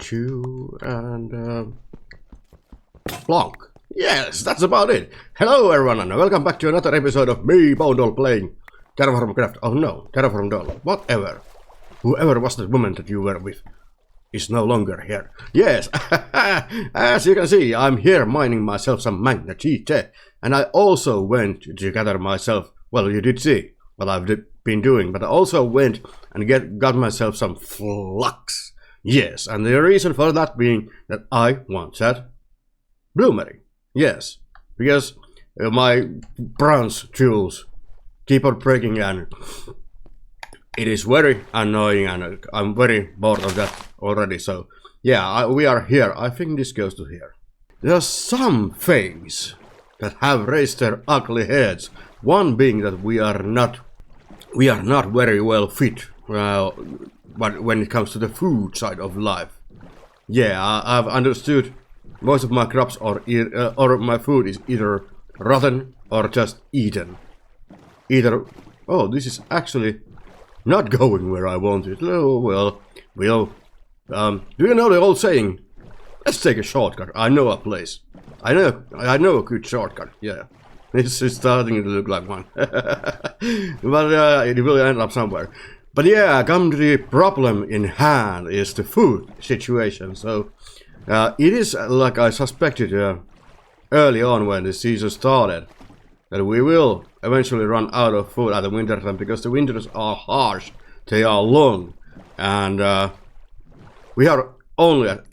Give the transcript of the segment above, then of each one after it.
2 and Plonk. Yes, that's about it. Hello everyone and welcome back to another episode of me, Boundall, playing Terrafirmacraft. Oh no, Terrafirmadoll. Whatever. Whoever was the woman that you were with is no longer here. Yes, as you can see, I'm here mining myself some magnetite. And I also went to gather myself, well, you did see what I've been doing, but I also went and got myself some flux. Yes, and the reason for that being that I want that Bloomery. Yes, because my bronze tools keep on breaking and it is very annoying and I'm very bored of that already. So yeah, we are here. I think this goes to here. There are some things that have raised their ugly heads. One being that we are not very well fit but when it comes to the food side of life. Yeah, I've understood most of my crops or my food is either rotten or just eaten. Oh, this is actually not going where I want it. Oh, well, do you know the old saying? Let's take a shortcut. I know a place. I know a good shortcut. Yeah, this is starting to look like one. But it will end up somewhere. But yeah, come to the problem in hand is the food situation. So it is like I suspected early on when the season started that we will eventually run out of food at the winter time because the winters are harsh, they are long, and we are only at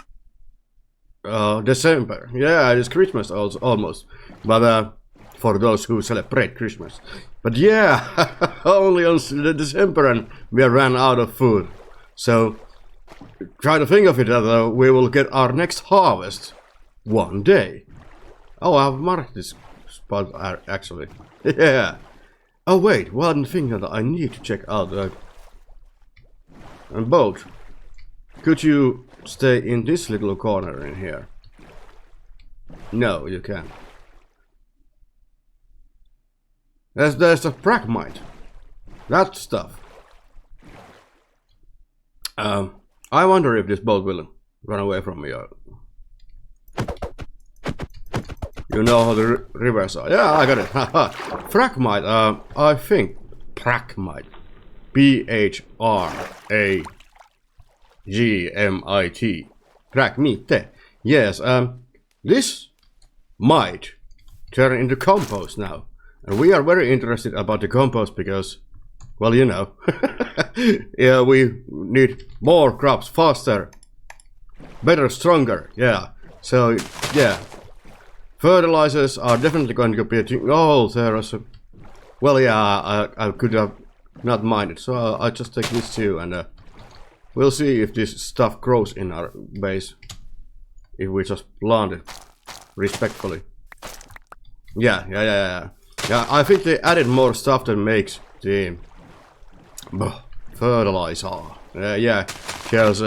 December. Yeah, it's Christmas also, almost, but for those who celebrate Christmas. But yeah, only on December and we ran out of food. So try to think of it that we will get our next harvest one day. Oh, I've marked this spot actually. Yeah. Oh wait, one thing that I need to check out. And boat, could you stay in this little corner in here? No, you can't. There's the pragmite. That stuff. I wonder if this boat will run away from me. You know how the rivers are. Yeah, I got it. Pragmite. I think pragmite. P-H-R-A-G-M-I-T. Pragmite. Yes. This might turn into compost now. And we are very interested about the compost because, well, you know, yeah, we need more crops faster, better, stronger. Yeah. So yeah, fertilizers are definitely going to be a thing. Oh, there is a. Well, yeah, I could have not minded, so I'll just take this too, and we'll see if this stuff grows in our base if we just plant it respectfully. Yeah. Yeah, I think they added more stuff that makes the fertilizer. Yeah, because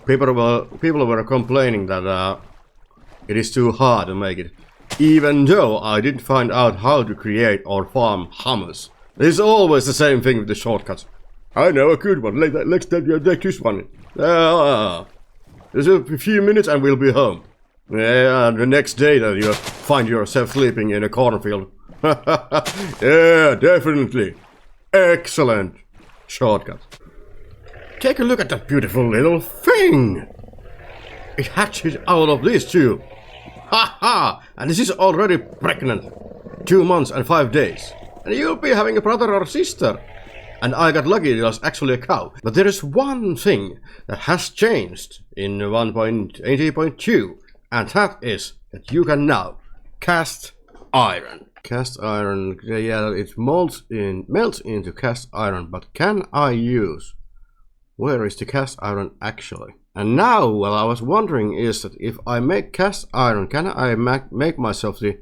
people were complaining that it is too hard to make it. Even though I didn't find out how to create or farm hummus. It's always the same thing with the shortcuts. I know a good one. Let's take this one. There's a few minutes and we'll be home. Yeah, the next day that you find yourself sleeping in a cornfield. Yeah, definitely. Excellent shortcut. Take a look at that beautiful little thing. It hatches out of this too. Ha ha! And this is already pregnant. 2 months and 5 days. And you'll be having a brother or sister. And I got lucky, it was actually a cow. But there is one thing that has changed in 1.80.2. And that is that you can now cast iron. Cast iron, yeah, it melts into cast iron, but can I use? Where is the cast iron actually? And now, what I was wondering is that if I make cast iron, can I make myself the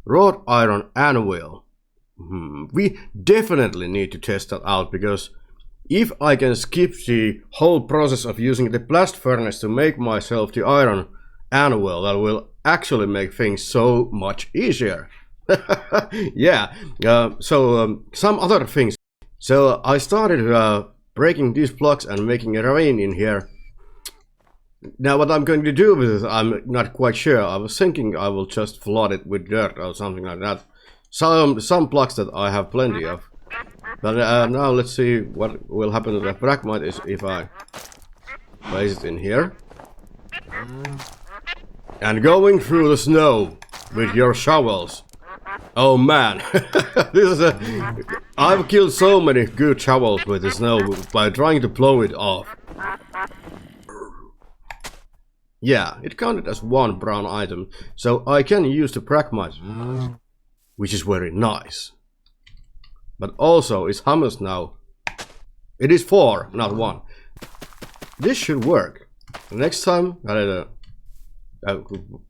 wrought iron anvil? We definitely need to test that out, because if I can skip the whole process of using the blast furnace to make myself the iron anvil, that will actually make things so much easier. Yeah, some other things. So I started breaking these blocks and making a ravine in here. Now what I'm going to do with it, I'm not quite sure. I was thinking I will just flood it with dirt or something like that. Some blocks that I have plenty of. But now let's see what will happen to the fragmite is if I place it in here. And going through the snow with your shovels. Oh man, this is I've killed so many good shovels with the snow by trying to blow it off. Yeah, it counted as one brown item, so I can use the fragmite, which is very nice. But also, it's hummus now. It is 4, not 1. This should work. Next time, I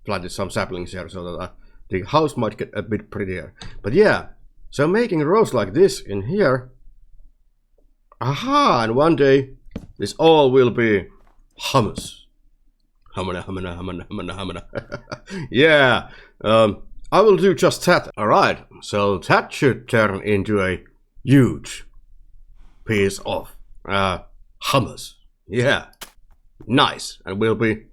planted some saplings here so that the house might get a bit prettier. But yeah, so making rows like this in here. Aha! And one day, this all will be hummus. Humana, humana, humana, humana, humana. Yeah, I will do just that. Alright, so that should turn into a huge piece of hummus. Yeah, nice. And we'll be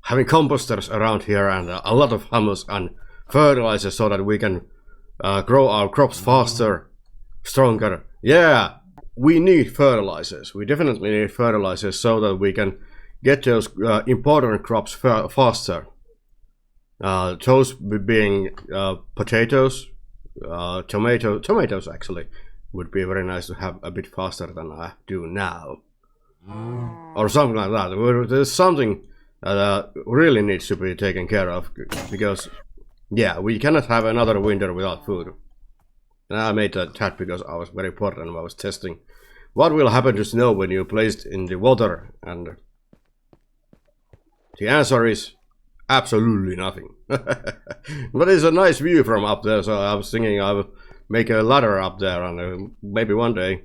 having composters around here and a lot of hummus and fertilizer so that we can grow our crops faster, stronger. Yeah, we need fertilizers. We definitely need fertilizers so that we can get those important crops faster. Those being potatoes, tomatoes actually would be very nice to have a bit faster than I do now. Or something like that. There's something that really needs to be taken care of because, yeah, we cannot have another winter without food. And I made that chat because I was very bored and I was testing what will happen to snow when you place it in the water, and the answer is absolutely nothing. But it's a nice view from up there, so I was thinking I will make a ladder up there and maybe one day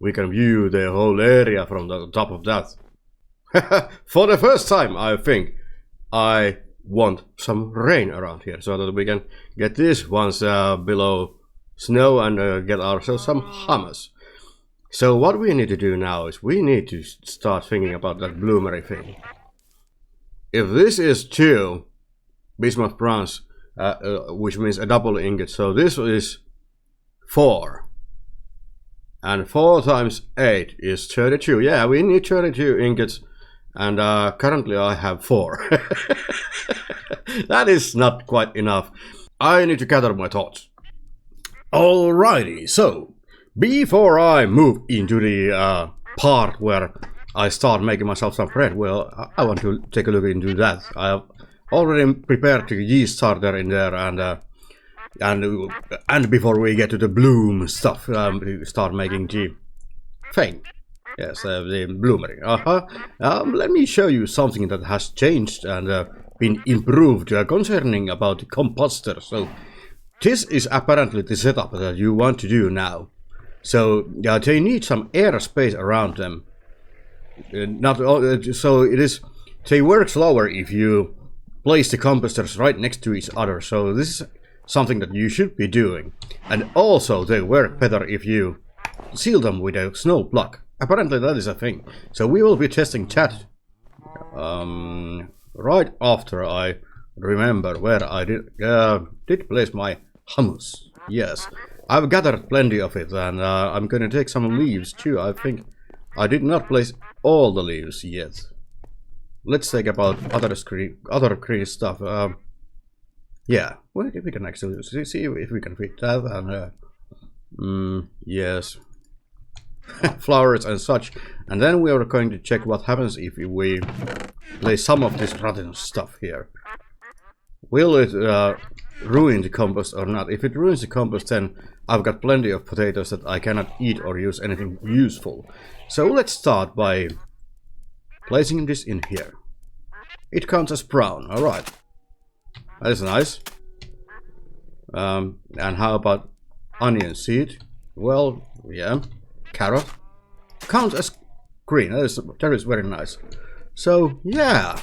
we can view the whole area from the top of that. For the first time, I think I want some rain around here so that we can get this once below snow and get ourselves some hummus. So what we need to do now is we need to start thinking about that bloomery thing. If this is 2 bismuth bronze, which means a double ingot, so this is 4. And 4 times 8 is 32. Yeah, we need 32 ingots, and currently I have 4. That is not quite enough. I need to gather my thoughts. Alrighty, so before I move into the part where I start making myself some bread, well, I want to take a look into that. I have already prepared the yeast starter in there, and before we get to the bloom stuff, start making the thing. Yes, the bloomery. Let me show you something that has changed and been improved concerning about the composter. So this is apparently the setup that you want to do now. So they need some air space around them. So it is. They work slower if you place the composters right next to each other. So this is something that you should be doing. And also they work better if you seal them with a snow block. Apparently that is a thing. So we will be testing that right after I remember where I did place my hummus. Yes, I've gathered plenty of it, and I'm gonna take some leaves too. I think I did not place all the leaves yet. Let's take about other green stuff. Yeah, well, we can actually see if we can fit that, and yes, flowers and such. And then we are going to check what happens if we place some of this rotten stuff here. Will it ruin the compost or not? If it ruins the compost, then I've got plenty of potatoes that I cannot eat or use anything useful. So let's start by placing this in here. It counts as brown. Alright, that is nice. And how about onion seed? Well, yeah, carrot counts as green. That is very nice. So yeah,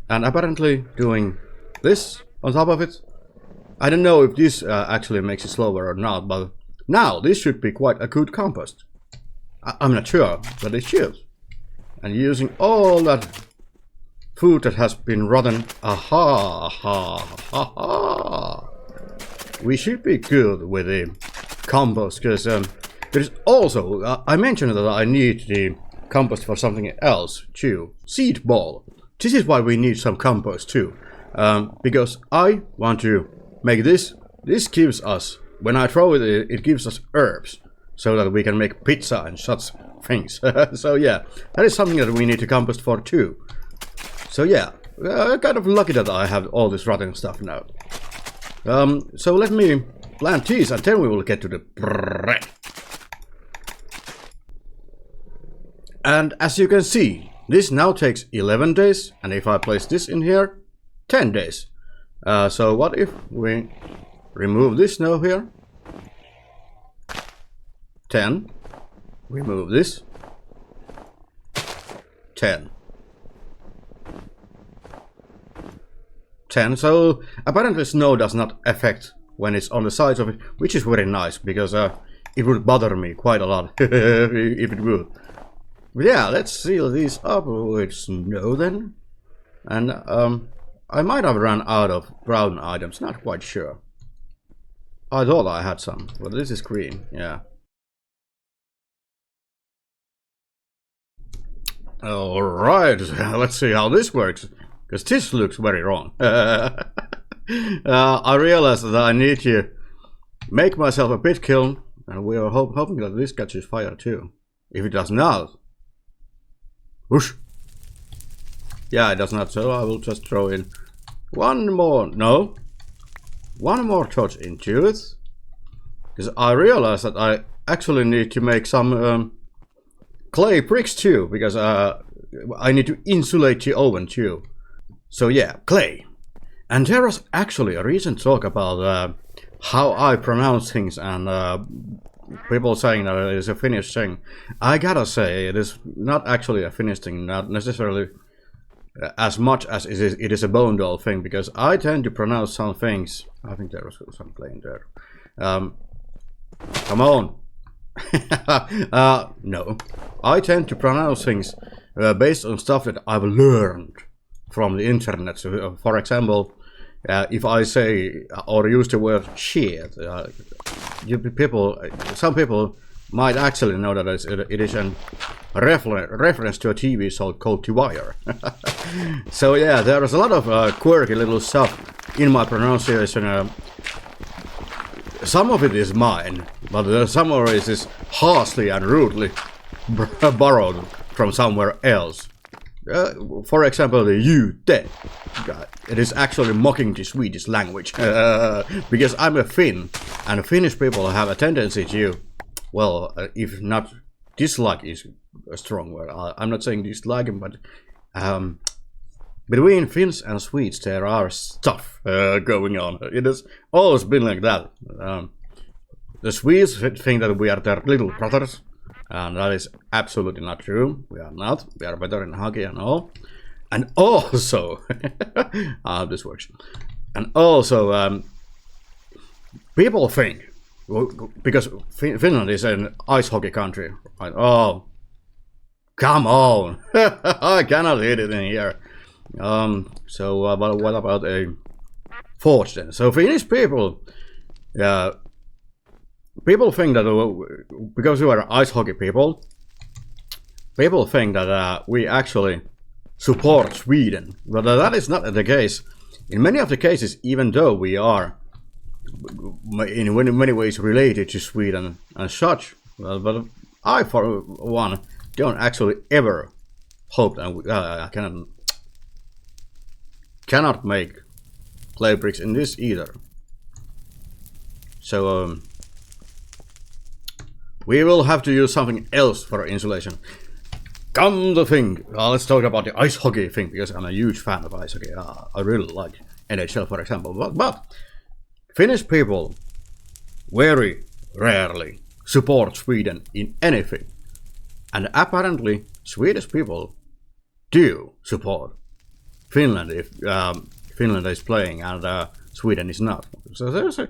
and apparently doing this on top of it. I don't know if this actually makes it slower or not, but now this should be quite a good compost. I'm not sure, but it should. And using all that food that has been rotten. Aha, ha, ha, ha. We should be good with the compost, because there's also, I mentioned that I need the compost for something else too. Seed ball. This is why we need some compost too. Because I want to make this. This gives us, when I throw it, it gives us herbs, so that we can make pizza and such things. So yeah, that is something that we need to compost for too. So yeah, I'm kind of lucky that I have all this rotten stuff now. So let me plant these, and then we will get to the bread. And as you can see, this now takes 11 days, and if I place this in here, 10 days. So what if we remove this now here? 10. Remove this. 10. 10. So apparently snow does not affect when it's on the sides of it, which is very nice, because it would bother me quite a lot if it would. But yeah, let's seal these up with snow then. And I might have run out of brown items, not quite sure. I thought I had some, but this is green, yeah. Alright, let's see how this works, because this looks very wrong. I realized that I need to make myself a pit kiln, and we are hoping that this catches fire too. If it does not, whoosh! Yeah, it does not, so I will just throw in one more torch into it, because I realized that I actually need to make some clay bricks too, because I need to insulate the oven too. So yeah, clay. And there was actually a recent talk about how I pronounce things, and people saying that it is a Finnish thing. I gotta say, it is not actually a Finnish thing, not necessarily as much as it is a bone doll thing, because I tend to pronounce some things. I think there was some clay in there. Come on. No. I tend to pronounce things based on stuff that I've learned from the internet. So, for example, if I say or use the word shit, some people might actually know that it is a reference to a TV show called The Wire. So yeah, there is a lot of quirky little stuff in my pronunciation. Some of it is mine, but some of it is harshly and rudely borrowed from somewhere else. For example, the "you-te." It is actually mocking the Swedish language, because I'm a Finn, and Finnish people have a tendency to, well, if not dislike is a strong word. I'm not saying disliking, but between Finns and Swedes there are stuff going on. It has always been like that. The Swedes think that we are their little brothers, and that is absolutely not true. We are not. We are better in hockey and all. And also, how this works. And also, people think, because Finland is an ice hockey country, right? Oh, come on! I cannot hit it in here. So what about a forge then? So Finnish people, people think that because we are ice hockey people, people think that we actually support Sweden, but that is not the case. In many of the cases, even though we are in many ways related to Sweden and such, but I for one don't actually ever hope that I cannot make clay bricks in this either. So we will have to use something else for insulation. Come to think, let's talk about the ice hockey thing, because I'm a huge fan of ice hockey. I really like NHL, for example, but Finnish people very rarely support Sweden in anything, and apparently Swedish people do support Finland if Finland is playing and Sweden is not. So there's a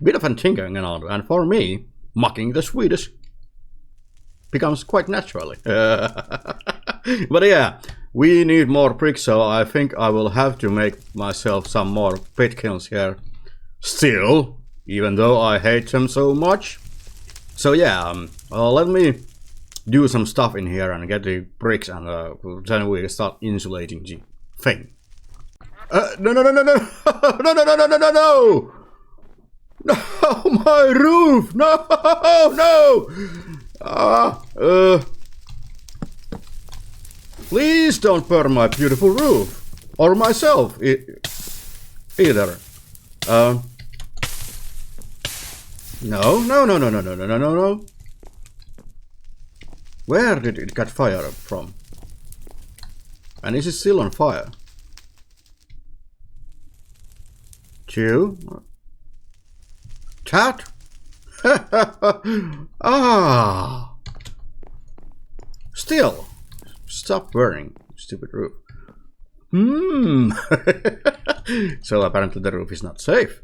bit of a thing going on, and for me, mocking the Swedish becomes quite naturally. But yeah, We need more bricks, so I think I will have to make myself some more pit kilns here. Still, even though I hate them so much. So yeah, let me do some stuff in here and get the bricks, and then we start insulating the thing. No, no, no, no, no, no, no, no, no, no, no, no! No, my roof! No, no! Please don't burn my beautiful roof, or myself either. No, no, no, no, no, no, no, no, no, no. Where did it get fire from? And is it still on fire? Two. Chat. Ah. Still. Stop burning, stupid roof. So apparently the roof is not safe.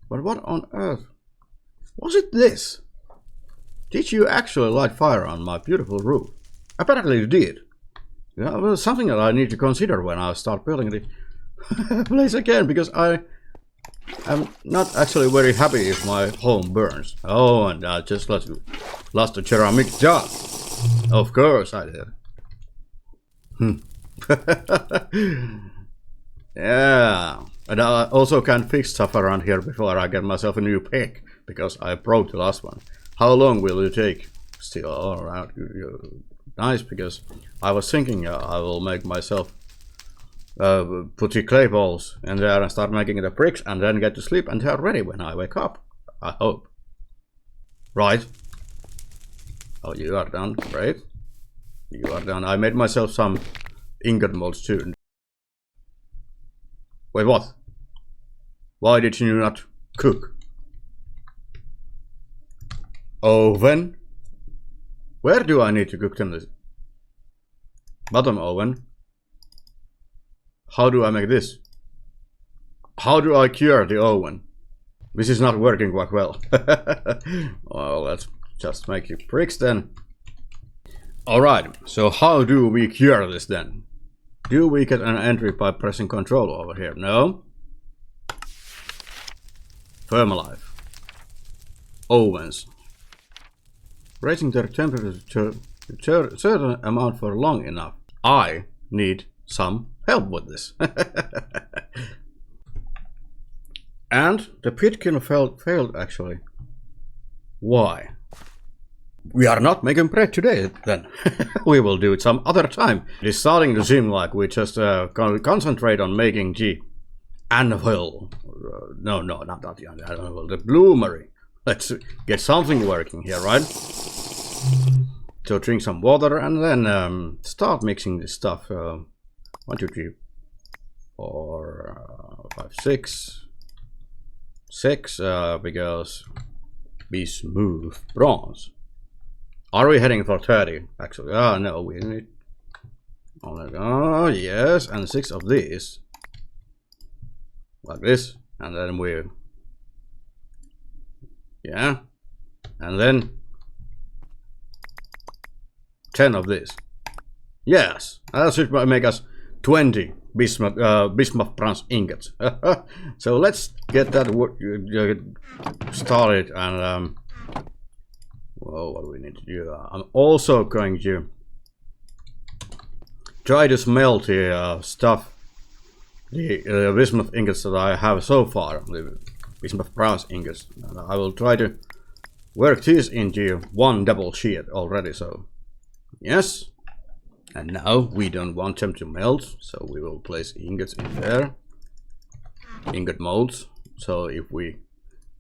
But what on earth? Was it this? Did you actually light fire on my beautiful roof? Apparently you did. Yeah, well, something that I need to consider when I start building the place again, because I am not actually very happy if my home burns. Oh, and I just lost a ceramic jar. Of course I did. Yeah, and I also can't fix stuff around here before I get myself a new pick, because I broke the last one. How long will it take? Still all around. Nice, because I was thinking I will make myself put the clay balls in there and start making the bricks, and then get to sleep and they're ready when I wake up. I hope. Right. Oh, you are done. Great. You are done. I made myself some ingot molds too. Wait, what? Why did you not cook? Oven? Where do I need to cook them? Bottom oven. How do I make this? How do I cure the oven? This is not working quite well. Well, let's just make the bricks then. Alright, so how do we cure this then? Do we get an entry by pressing control over here? No. Firmalife. Ovens. Raising their temperature to a certain amount for long enough. I need some help with this. And the pitkin failed actually. Why? We are not making bread today then. We will do it some other time. It is starting to seem like we just concentrate on making the anvil. No, not the anvil, the bloomery. Let's get something working here, right? So drink some water and then start mixing this stuff. 1, 2, 3, 4, 5, 6. 6, because be smooth bronze. Are we heading for 30? Actually, no, we need. Oh yes, and 6 of these, like this, and then we. Yeah, and then 10 of this. Yes, that should make us 20 bismuth bronze ingots. So let's get that started, and well, what do we need to do? I'm also going to try to smelt the stuff, the bismuth ingots that I have so far, the bismuth bronze ingots. And I will try to work this into one double sheet already. So yes. And now we don't want them to melt, so we will place ingots in there. Ingot molds. So if we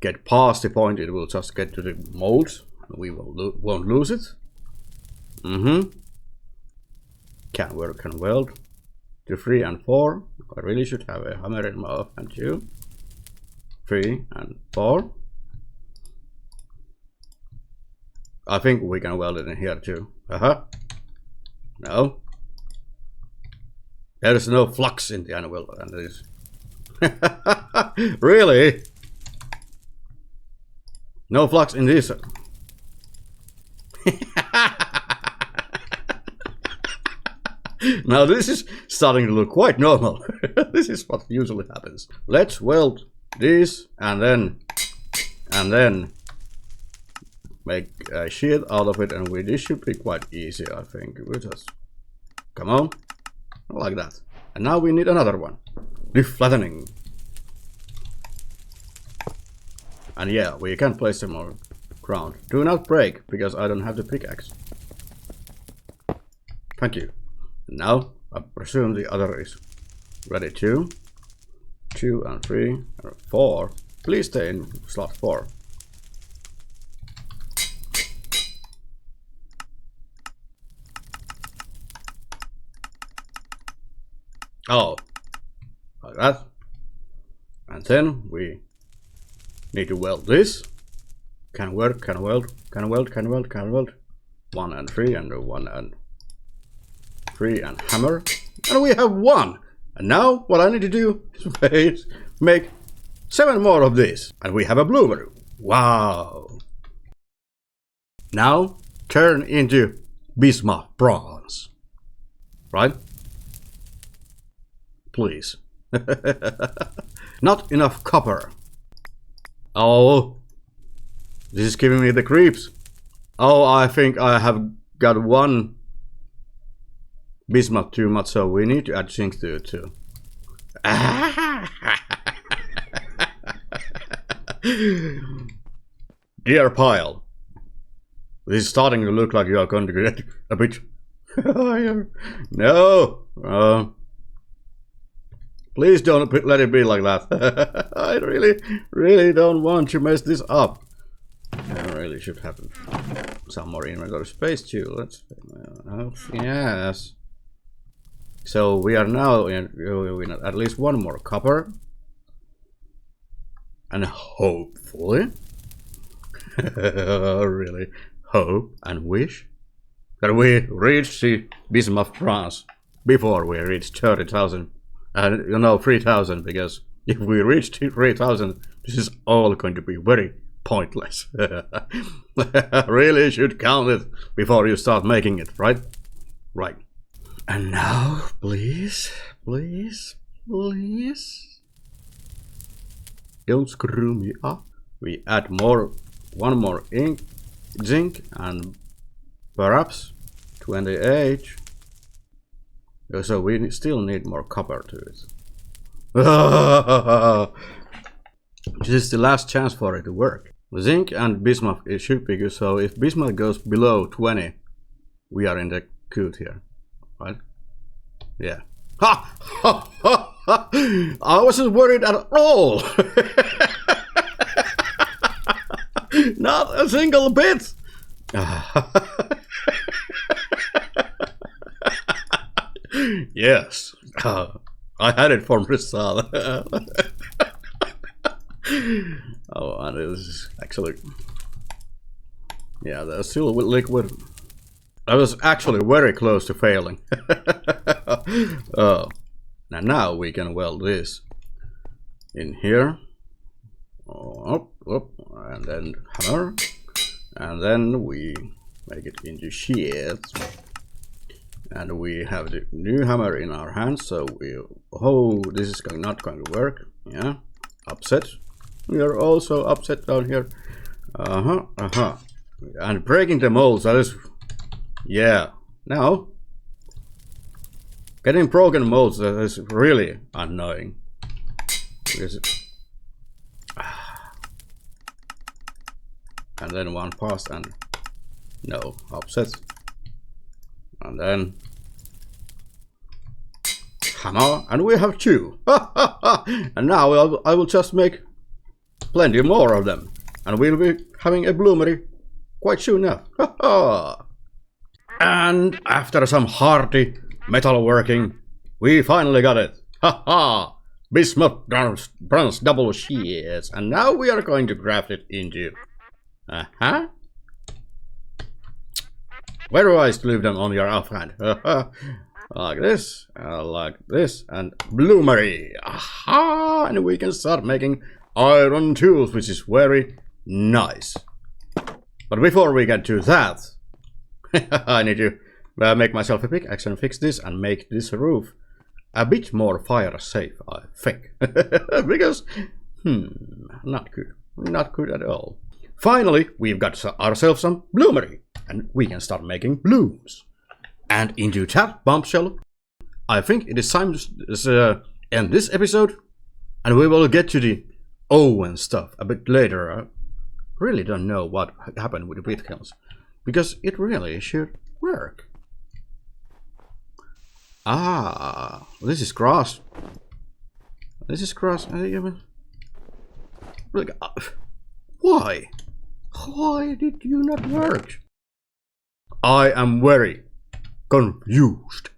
get past the point, it will just get to the molds. We won't lose it. Can work and weld. To 3 and 4. I really should have a hammer in my hand too. 3 and 4. I think we can weld it in here too. No. There is no flux in the anvil, and it is. Really? No flux in this. Now this is starting to look quite normal. This is what usually happens. Let's weld this and then make a sheet out of it, and this should be quite easy, I think. We just come on, like that. And now we need another one. The flattening. And yeah, we can place them on ground. Do not break, because I don't have the pickaxe. Thank you. Now, I presume the other is ready too. 2 and 3 and 4. Please stay in slot 4. Oh, like that. And then we need to weld this. Can weld, can weld, can weld, can weld, can weld. 1 and 3 and 1 and 3 and hammer. And we have 1. And now what I need to do is make 7 more of this. And we have a bloomery. Wow. Now turn into bismuth bronze. Right? Please. Not enough copper. Oh, this is giving me the creeps. Oh, I think I have got 1 bismuth too much, so we need to add zinc to it too. Dear pile, this is starting to look like you are going to get a bit higher. No. Please don't let it be like that. I really don't want to mess this up. I really should have some more inventory space too. Let's. Yes. So we are now in at least 1 more copper, and hopefully, really hope and wish that we reach the bismuth bronze before we reach 30,000. And you know, 3,000, because if we reach 3,000, this is all going to be very pointless. Really should count it before you start making it, right? Right. And now, please, please, please, don't screw me up. We add 1 more zinc, and perhaps 28. So we still need more copper to it. This is the last chance for it to work. Zinc and bismuth, it should be good. So if bismuth goes below 20, we are in the good here, right? Yeah. Ha! Ha! Ha! Ha! I wasn't worried at all. Not a single bit. Yes, I had it from the start. Oh, and it is actually, yeah, there's still liquid. I was actually very close to failing. Oh, now we can weld this in here. Oh, and then hammer, and then we make it into sheets. And we have the new hammer in our hands, so this is not going to work. Yeah, upset. We are also upset down here. And breaking the molds, that is, yeah. Now, getting broken molds, that is really annoying. And then 1 pass and no, upset. And then hammer, and we have 2. And now I will just make plenty more of them, and we'll be having a bloomery quite soon now. And after some hearty metal working, we finally got it. Bismuth bronze double sheets, and now we are going to craft it into. Where do I leave them on your offhand? Like this, and bloomery. Aha! And we can start making iron tools, which is very nice. But before we get to that, I need to make myself a pickaxe and fix this and make this roof a bit more fire safe, I think. Because, not good. Not good at all. Finally, we've got ourselves some Bloomery, and we can start making blooms. And into that bombshell, I think it is time to end this episode, and we will get to the Owen stuff a bit later. I really don't know what happened with the breed kills, because it really should work. Ah, this is grass. This is grass. Why? Why did you not work? I am very confused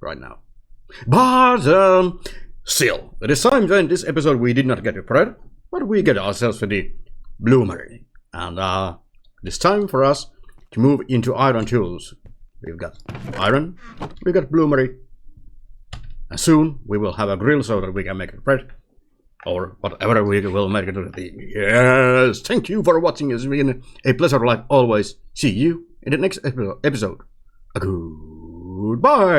right now. But still, it is time to end this episode. We did not get a bread, but we get ourselves for the Bloomery. And it is time for us to move into iron tools. We've got iron, we got Bloomery, and soon we will have a grill so that we can make bread, or whatever we will make it. Yes, thank you for watching. It's been a pleasure like always. See you in the next episode. Goodbye.